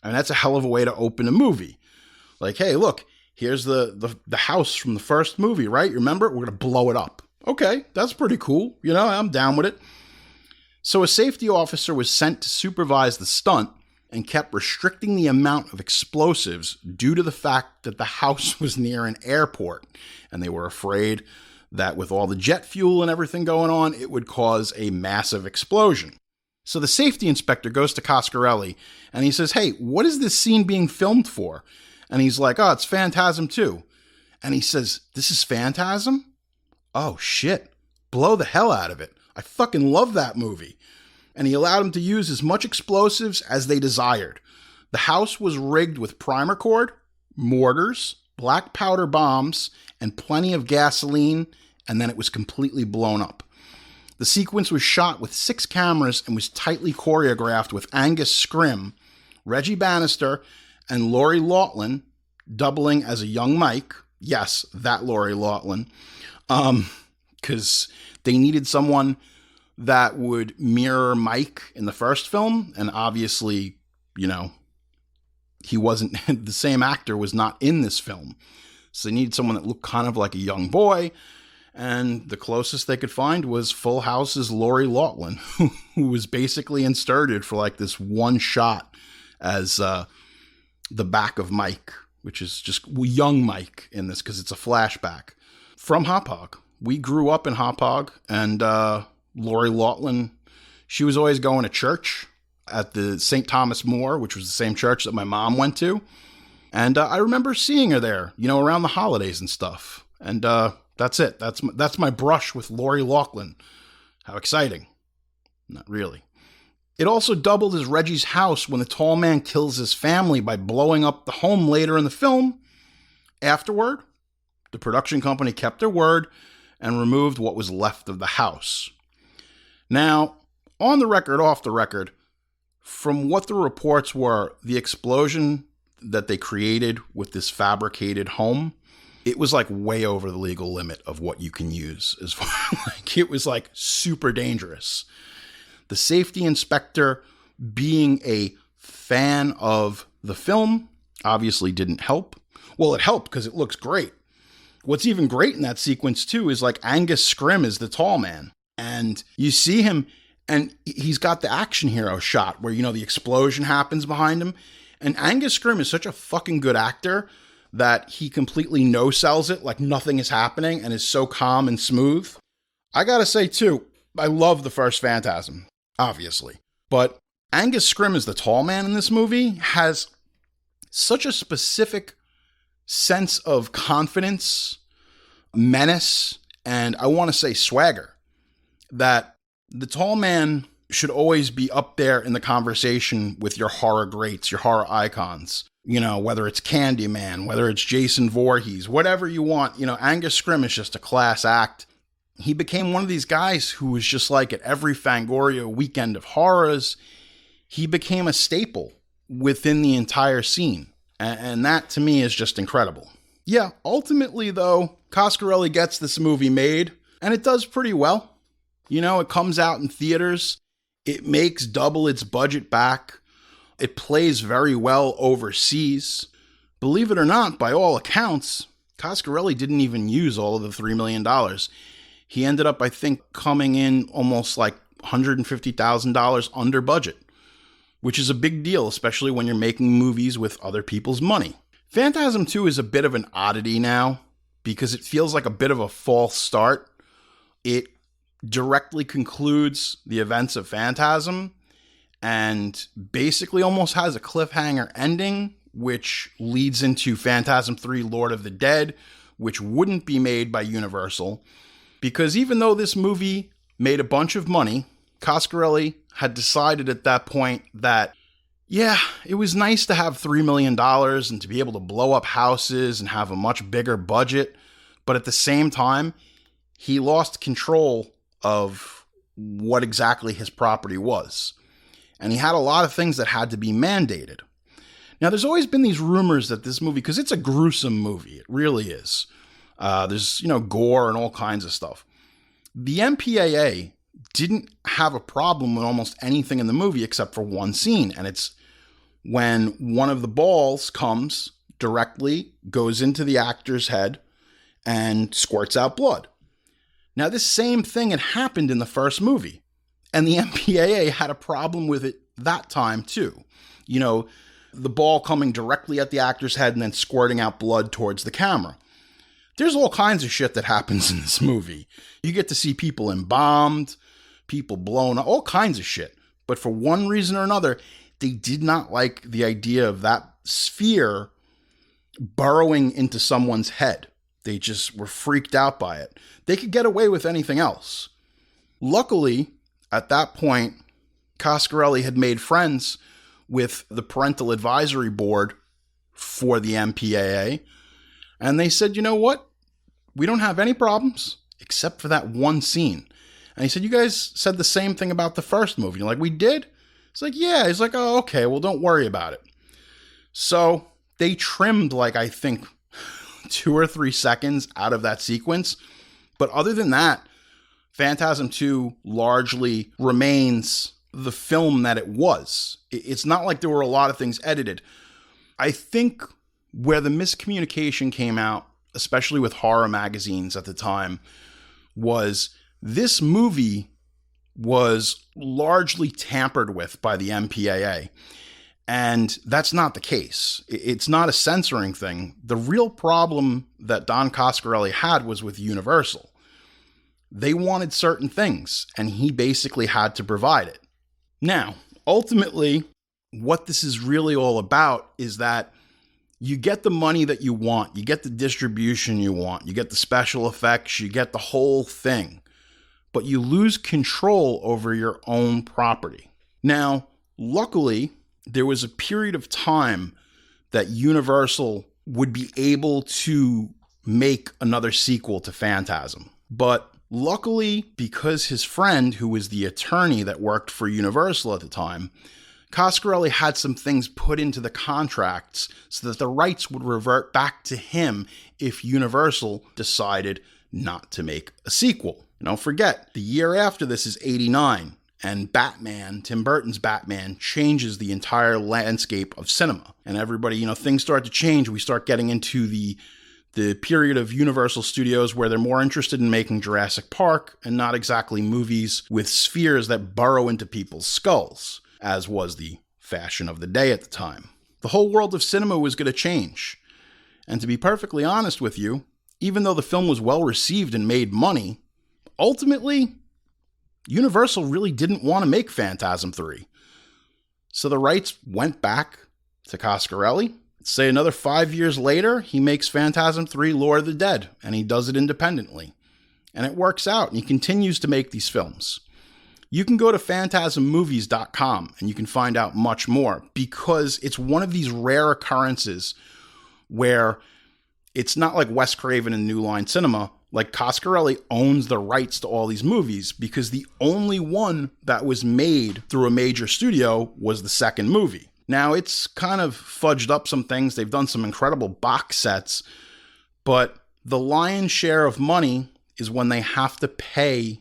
Speaker 3: And that's a hell of a way to open a movie. Like, hey, look, here's the house from the first movie, right? You remember? We're going to blow it up. Okay, that's pretty cool. I'm down with it. So a safety officer was sent to supervise the stunt and kept restricting the amount of explosives due to the fact that the house was near an airport. And they were afraid that with all the jet fuel and everything going on, it would cause a massive explosion. So the safety inspector goes to Coscarelli and he says, hey, what is this scene being filmed for? And he's like, oh, it's Phantasm II. And he says, this is Phantasm? Oh, shit. Blow the hell out of it. I fucking love that movie. And he allowed them to use as much explosives as they desired. The house was rigged with primer cord, mortars, black powder bombs, and plenty of gasoline, and then it was completely blown up. The sequence was shot with 6 cameras and was tightly choreographed with Angus Scrimm, Reggie Bannister, and Lori Loughlin doubling as a young Mike. Yes, that Lori Loughlin. Because they needed someone that would mirror Mike in the first film, and obviously, you know, he wasn't, the same actor was not in this film. So they needed someone that looked kind of like a young boy, and the closest they could find was Full House's Lori Loughlin, who was basically inserted for like this one shot as the back of Mike, which is just young Mike in this because it's a flashback from Hauppauge. We grew up in Hauppauge, and Lori Loughlin, she was always going to church at the St. Thomas More, which was the same church that my mom went to. And I remember seeing her there, you know, around the holidays and stuff. And that's it. That's my brush with Lori Loughlin. How exciting. Not really. It also doubled as Reggie's house when the tall man kills his family by blowing up the home later in the film. Afterward, the production company kept their word and removed what was left of the house. Now, on the record, off the record, from what the reports were, the explosion that they created with this fabricated home, it was like way over the legal limit of what you can use. As far like it was like super dangerous. The safety inspector, being a fan of the film, obviously didn't help. Well, it helped because it looks great. What's even great in that sequence too is like Angus Scrimm is the tall man, and you see him, and he's got the action hero shot where, you know, the explosion happens behind him. And Angus Scrimm is such a fucking good actor that he completely no-sells it like nothing is happening and is so calm and smooth. I gotta say, too, I love the first Phantasm, obviously. But Angus Scrimm as the tall man in this movie has such a specific sense of confidence, menace, and I want to say swagger, that the tall man should always be up there in the conversation with your horror greats, your horror icons. You know, whether it's Candyman, whether it's Jason Voorhees, whatever you want. You know, Angus Scrimm is just a class act. He became one of these guys who was just like at every Fangoria weekend of horrors. He became a staple within the entire scene. And that to me is just incredible. Yeah, ultimately though, Coscarelli gets this movie made, and it does pretty well. You know, it comes out in theaters. It makes double its budget back. It plays very well overseas. Believe it or not, by all accounts, Coscarelli didn't even use all of the $3 million. He ended up, I think, coming in almost like $150,000 under budget, which is a big deal, especially when you're making movies with other people's money. Phantasm II is a bit of an oddity now because it feels like a bit of a false start. It directly concludes the events of Phantasm and basically almost has a cliffhanger ending, which leads into Phantasm III Lord of the Dead, which wouldn't be made by Universal. Because even though this movie made a bunch of money, Coscarelli had decided at that point that, yeah, it was nice to have $3 million and to be able to blow up houses and have a much bigger budget. But at the same time, he lost control of what exactly his property was. And he had a lot of things that had to be mandated. Now, there's always been these rumors that this movie, because it's a gruesome movie, it really is. There's, you know, gore and all kinds of stuff. The MPAA didn't have a problem with almost anything in the movie except for one scene. And it's when one of the balls comes directly, goes into the actor's head, and squirts out blood. Now, this same thing had happened in the first movie, and the MPAA had a problem with it that time too. You know, the ball coming directly at the actor's head and then squirting out blood towards the camera. There's all kinds of shit that happens in this movie. You get to see people embalmed, people blown up, all kinds of shit. but for one reason or another, they did not like the idea of that sphere burrowing into someone's head. They just were freaked out by it. They could get away with anything else. Luckily, at that point, Coscarelli had made friends with the parental advisory board for the MPAA, and they said, you know what? We don't have any problems except for that one scene. And he said, you guys said the same thing about the first movie. You're like, we did? It's like, yeah. He's like, oh, okay, well, don't worry about it. So they trimmed, like, I think 2 or 3 seconds out of that sequence. But other than that, Phantasm II largely remains the film that it was. It's not like there were a lot of things edited. I think where the miscommunication came out, especially with horror magazines at the time, was this movie was largely tampered with by the MPAA. And that's not the case. It's not a censoring thing. The real problem that Don Coscarelli had was with Universal. They wanted certain things, and he basically had to provide it. Now, ultimately, what this is really all about is that you get the money that you want, you get the distribution you want, you get the special effects, you get the whole thing, but you lose control over your own property. Now, luckily, there was a period of time that Universal would be able to make another sequel to Phantasm. But luckily, because his friend, who was the attorney that worked for Universal at the time, Coscarelli had some things put into the contracts so that the rights would revert back to him if Universal decided not to make a sequel. And don't forget, the year after this is 89, and Batman, Tim Burton's Batman, changes the entire landscape of cinema. And everybody, things start to change. We start getting into the period of Universal Studios where they're more interested in making Jurassic Park and not exactly movies with spheres that burrow into people's skulls, as was the fashion of the day at the time. The whole world of cinema was going to change. And to be perfectly honest with you, even though the film was well received and made money, ultimately, Universal really didn't want to make Phantasm III. So the rights went back to Coscarelli. Say another 5 years later, he makes Phantasm III Lord of the Dead, and he does it independently. And it works out, and he continues to make these films. You can go to phantasmmovies.com and you can find out much more, because it's one of these rare occurrences where it's not like Wes Craven and New Line Cinema. Like, Coscarelli owns the rights to all these movies because the only one that was made through a major studio was the second movie. Now, it's kind of fudged up some things. They've done some incredible box sets, but the lion's share of money is when they have to pay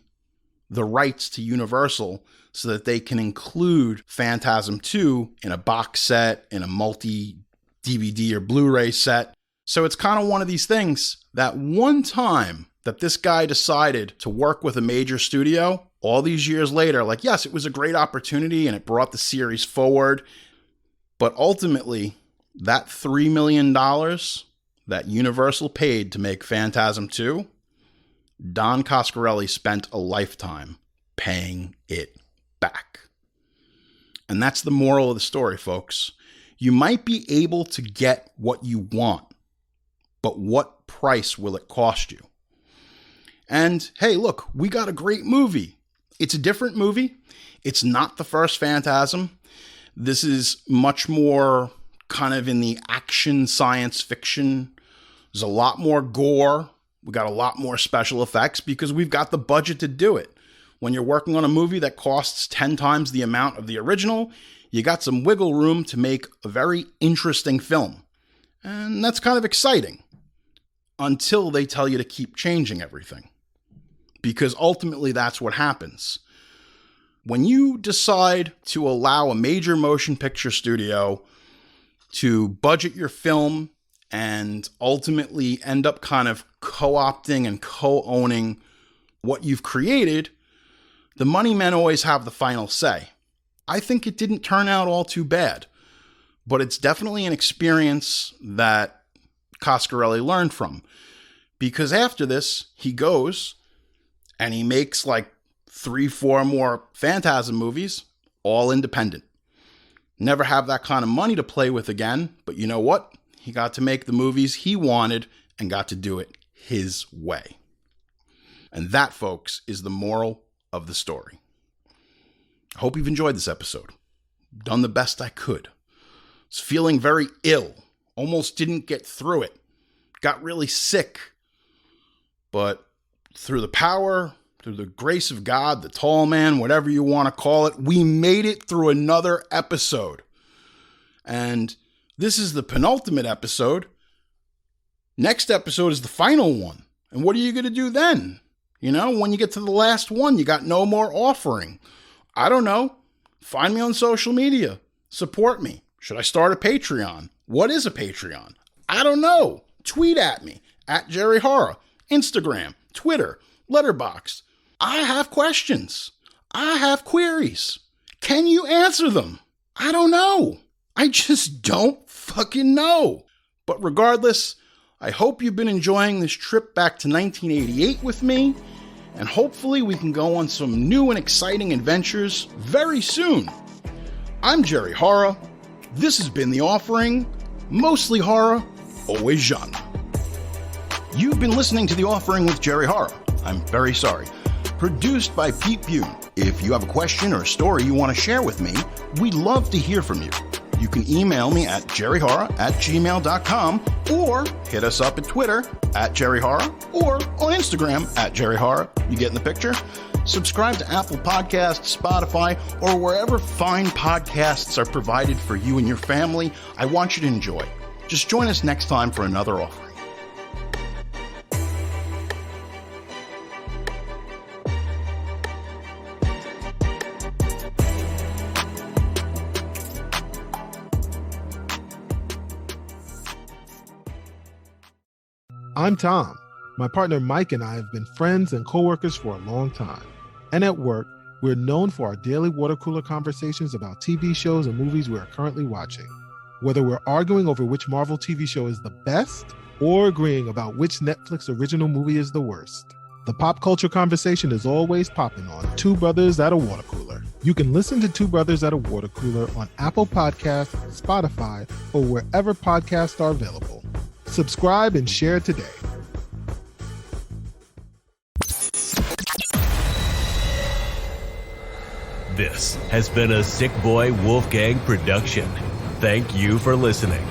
Speaker 3: the rights to Universal so that they can include Phantasm II in a box set, in a multi-DVD or Blu-ray set. So it's kind of one of these things that one time that this guy decided to work with a major studio, all these years later, like, yes, it was a great opportunity and it brought the series forward. But ultimately, that $3 million that Universal paid to make Phantasm II, Don Coscarelli spent a lifetime paying it back. And that's the moral of the story, folks. You might be able to get what you want, but what price will it cost you? And hey, look, we got a great movie. It's a different movie. It's not the first Phantasm. This is much more kind of in the action science fiction. There's a lot more gore. We got a lot more special effects because we've got the budget to do it. When you're working on a movie that costs 10 times the amount of the original, you got some wiggle room to make a very interesting film. And that's kind of exciting until they tell you to keep changing everything. Because ultimately that's what happens. When you decide to allow a major motion picture studio to budget your film and ultimately end up kind of co-opting and co-owning what you've created, the money men always have the final say. I think it didn't turn out all too bad, but it's definitely an experience that Coscarelli learned from. Because after this, he goes and he makes like 3-4 more Phantasm movies, all independent. Never have that kind of money to play with again, but you know what? He got to make the movies he wanted and got to do it his way. And that, folks, is the moral of the story. I hope you've enjoyed this episode. Done the best I could. Was feeling very ill. Almost didn't get through it. Got really sick. But through the power, through the grace of God, the tall man, whatever you want to call it, we made it through another episode. And this is the penultimate episode. Next episode is the final one. And what are you going to do then? You know, when you get to the last one, you got no more offering. I don't know. Find me on social media. Support me. Should I start a Patreon? What is a Patreon? I don't know. Tweet at me, at Jerry Horror, Instagram, Twitter, Letterboxd. I have questions. I have queries. Can you answer them? I don't know. I just don't fucking know. But regardless, I hope you've been enjoying this trip back to 1988 with me, and hopefully we can go on some new and exciting adventures very soon. I'm Jerry Horror. This has been The Offering. Mostly horror, always genre. You've been listening to The Offering with Jerry Horror. I'm very sorry. Produced by Pete Bune. If you have a question or a story you want to share with me, we'd love to hear from you. You can email me at jerryhorror@gmail.com or hit us up at Twitter at jerryhorror or on Instagram at jerryhorror. You getting the picture? Subscribe to Apple Podcasts, Spotify, or wherever fine podcasts are provided for you and your family. I want you to enjoy. Just join us next time for another offering.
Speaker 9: I'm Tom. My partner Mike and I have been friends and co-workers for a long time. And at work, we're known for our daily water cooler conversations about TV shows and movies we are currently watching. Whether we're arguing over which Marvel TV show is the best or agreeing about which Netflix original movie is the worst, the pop culture conversation is always popping on Two Brothers at a Water Cooler. You can listen to Two Brothers at a Water Cooler on Apple Podcasts, Spotify, or wherever podcasts are available. Subscribe and share today.
Speaker 2: This has been a Sick Boy Wolfgang production. Thank you for listening.